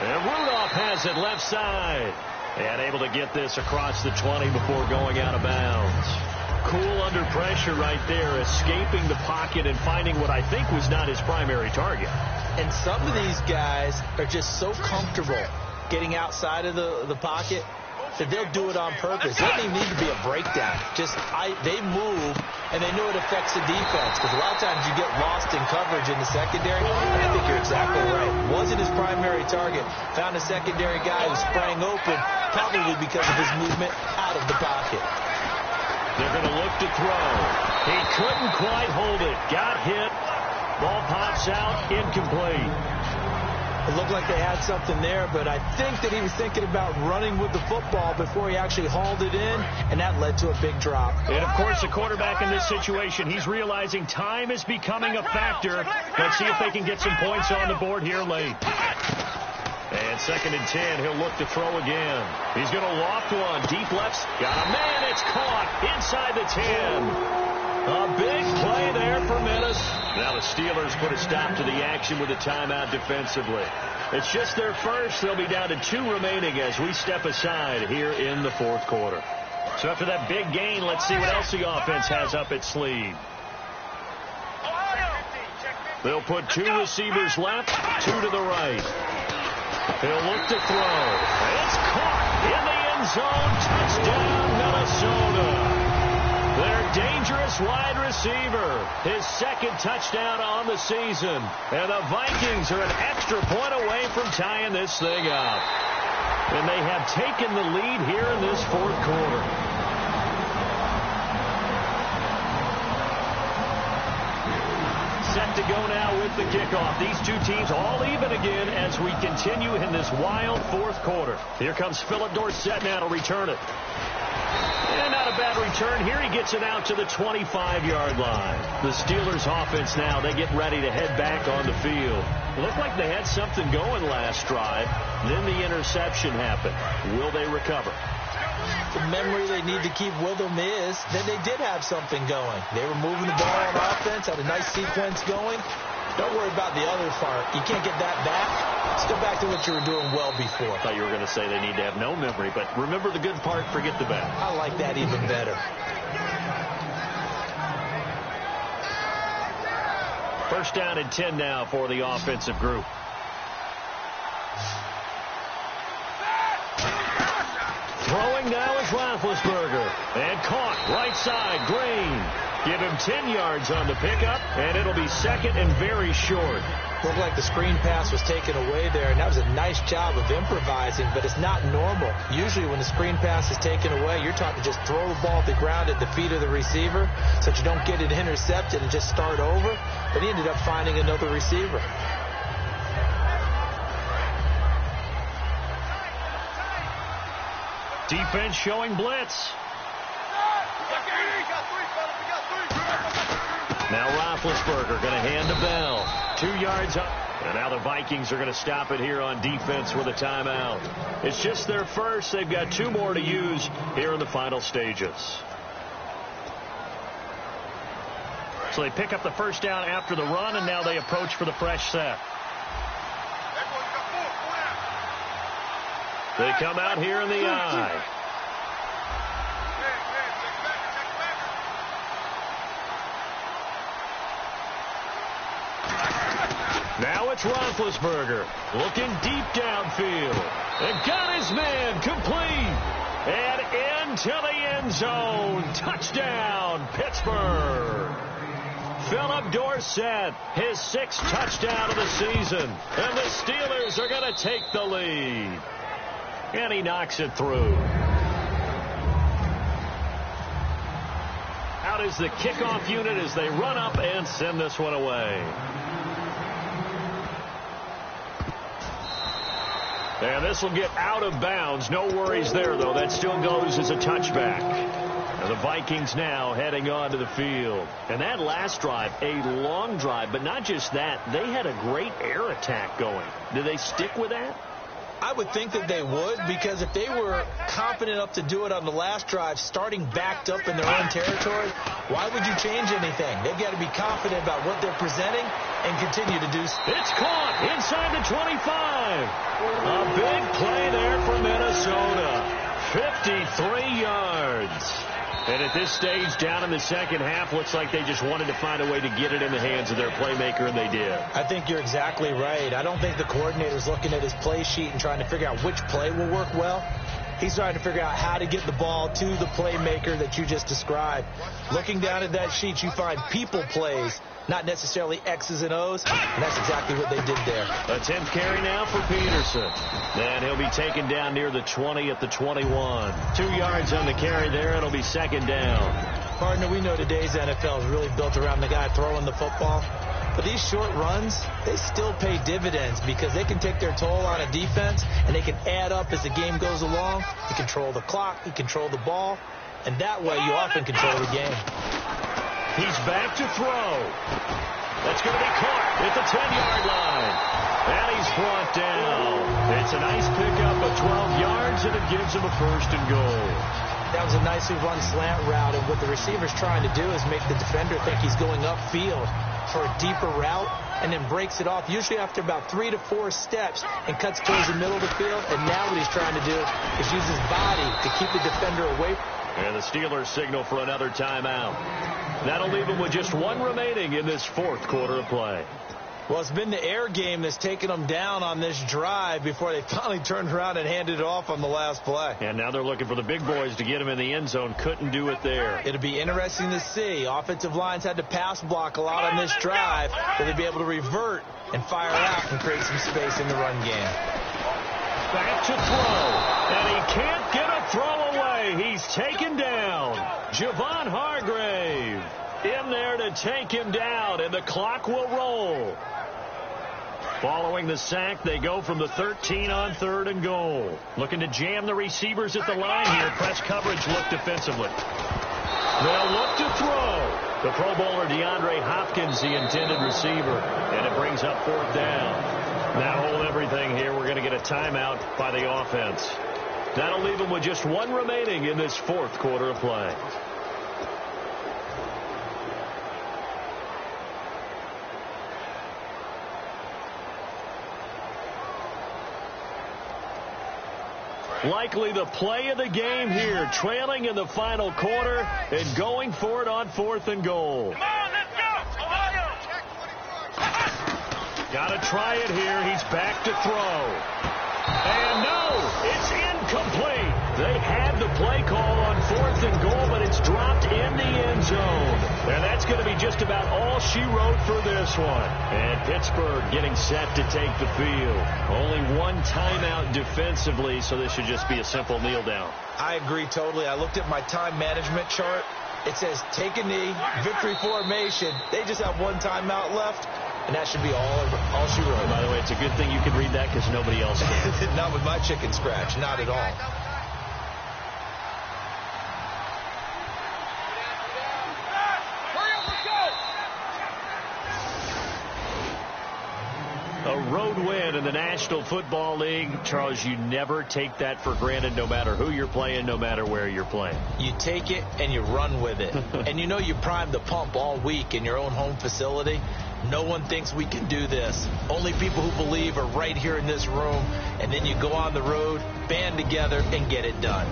And Rudolph has it left side. And able to get this across the 20 before going out of bounds. Cool under pressure right there, escaping the pocket and finding what I think was not his primary target. And some of these guys are just so comfortable getting outside of the pocket that they'll do it on purpose. It doesn't even need to be a breakdown. They move, and they know it affects the defense. Because a lot of times you get lost in coverage in the secondary. And I think you're exactly right. Wasn't his primary target. Found a secondary guy who sprang open, probably because of his movement out of the pocket. They're going to look to throw. He couldn't quite hold it. Got hit. Ball pops out. Incomplete. It looked like they had something there, but I think that he was thinking about running with the football before he actually hauled it in, and that led to a big drop. And, of course, the quarterback in this situation, he's realizing time is becoming a factor. Let's see if they can get some points on the board here late. And 2nd and 10, he'll look to throw again. He's going to loft one. Deep left. Got a man. It's caught inside the 10. A big play there for Menace. Now the Steelers put a stop to the action with a timeout defensively. It's just their first. They'll be down to 2 remaining as we step aside here in the fourth quarter. So after that big gain, let's see what else the offense has up its sleeve. They'll put 2 receivers left, 2 to the right. He'll look to throw. It's caught in the end zone. Touchdown, Minnesota. Their dangerous wide receiver. His 2nd touchdown on the season. And the Vikings are an extra point away from tying this thing up. And they have taken the lead here in this fourth quarter. Set to go now with the kickoff. These 2 teams all even again as we continue in this wild fourth quarter. Here comes Philip Dorsett now to return it. And not a bad return here. He gets it out to the 25-yard line. The Steelers offense now, they get ready to head back on the field. Looked like they had something going last drive. Then the interception happened. Will they recover? The memory they need to keep with them is that they did have something going. They were moving the ball on offense, had a nice sequence going. Don't worry about the other part. You can't get that back. Let's go back to what you were doing well before. I thought you were going to say they need to have no memory, but remember the good part, forget the bad. I like that even better. First down and 10 now for the offensive group. Throwing now is Roethlisberger. And caught right side, Green. Give him 10 yards on the pickup, and it'll be 2nd and very short. Looked like the screen pass was taken away there, and that was a nice job of improvising, but it's not normal. Usually when the screen pass is taken away, you're taught to just throw the ball at the ground at the feet of the receiver so that you don't get it intercepted and just start over. But he ended up finding another receiver. Defense showing blitz. Now Roethlisberger going to hand to Bell. 2 yards up. And now the Vikings are going to stop it here on defense with a timeout. It's just their first. They've got 2 more to use here in the final stages. So they pick up the first down after the run, and now they approach for the fresh set. They come out here in the eye. Now it's Roethlisberger looking deep downfield. And got his man complete. And into the end zone. Touchdown, Pittsburgh. Philip Dorsett, his 6th touchdown of the season. And the Steelers are going to take the lead. And he knocks it through. Out is the kickoff unit as they run up and send this one away. And this will get out of bounds. No worries there, though. That still goes as a touchback. And the Vikings now heading onto the field. And that last drive, a long drive, but not just that. They had a great air attack going. Do they stick with that? I would think that they would, because if they were confident enough to do it on the last drive, starting backed up in their own territory, why would you change anything? They've got to be confident about what they're presenting and continue to do so. It's caught inside the 25. A big play there for Minnesota. 53 yards. And at this stage, down in the second half, looks like they just wanted to find a way to get it in the hands of their playmaker, and they did. I think you're exactly right. I don't think the coordinator's looking at his play sheet and trying to figure out which play will work well. He's trying to figure out how to get the ball to the playmaker that you just described. Looking down at that sheet, you find people plays, not necessarily X's and O's, and that's exactly what they did there. A 10th carry now for Peterson. And he'll be taken down near the 20 at the 21. 2 yards on the carry there. It'll be second down. Partner, we know today's NFL is really built around the guy throwing the football. But these short runs, they still pay dividends because they can take their toll on a defense, and they can add up as the game goes along. You control the clock, you control the ball, and that way you often control the game. He's back to throw. That's going to be caught at the 10-yard line. And he's brought down. It's a nice pickup of 12 yards, and it gives him a first and goal. That was a nicely run slant route, and what the receiver's trying to do is make the defender think he's going upfield for a deeper route, and then breaks it off, usually after about 3 to 4 steps, and cuts towards the middle of the field. And now what he's trying to do is use his body to keep the defender away. And the Steelers signal for another timeout. That'll leave them with just one remaining in this fourth quarter of play. Well, it's been the air game that's taken them down on this drive before they finally turned around and handed it off on the last play. And now they're looking for the big boys to get him in the end zone. Couldn't do it there. It'll be interesting to see. Offensive lines had to pass block a lot on this drive. Will they be able to revert and fire out and create some space in the run game? Back to throw. And he can't get a throw away. He's taken down. Javon Hargrave in there to take him down, and the clock will roll. Following the sack, they go from the 13 on 3rd and goal. Looking to jam the receivers at the line here. Press coverage look defensively. They'll look to throw. The Pro Bowler DeAndre Hopkins, the intended receiver, and it brings up 4th down. Now hold everything here. We're going to get a timeout by the offense. That'll leave them with just one remaining in this fourth quarter of play. Likely the play of the game here, trailing in the final quarter and going for it on 4th and goal. Come on, let's go! Ohio! Got to try it here. He's back to throw. And no, it's incomplete. They had the play call on 4th and goal, but it's dropped in the end zone. And that's going to be just about all she wrote for this one. And Pittsburgh getting set to take the field. Only one timeout defensively, so this should just be a simple kneel down. I agree totally. I looked at my time management chart. It says take a knee, victory formation. They just have one timeout left, and that should be all she wrote. By the way, it's a good thing you can read that because nobody else can. Not with my chicken scratch. Not at all. A road win in the National Football League. Charles, you never take that for granted, no matter who you're playing, no matter where you're playing. You take it and you run with it. And you know you primed the pump all week in your own home facility. No one thinks we can do this. Only people who believe are right here in this room. And then you go on the road, band together, and get it done.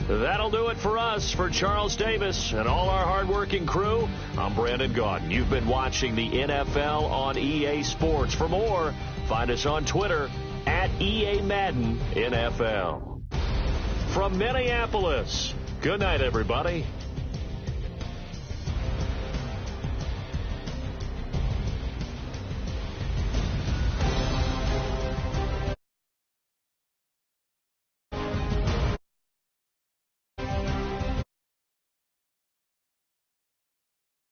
That'll do it for us. For Charles Davis and all our hardworking crew, I'm Brandon Gaudin. You've been watching the NFL on EA Sports. For more, find us on Twitter at EA Madden NFL. From Minneapolis, good night, everybody.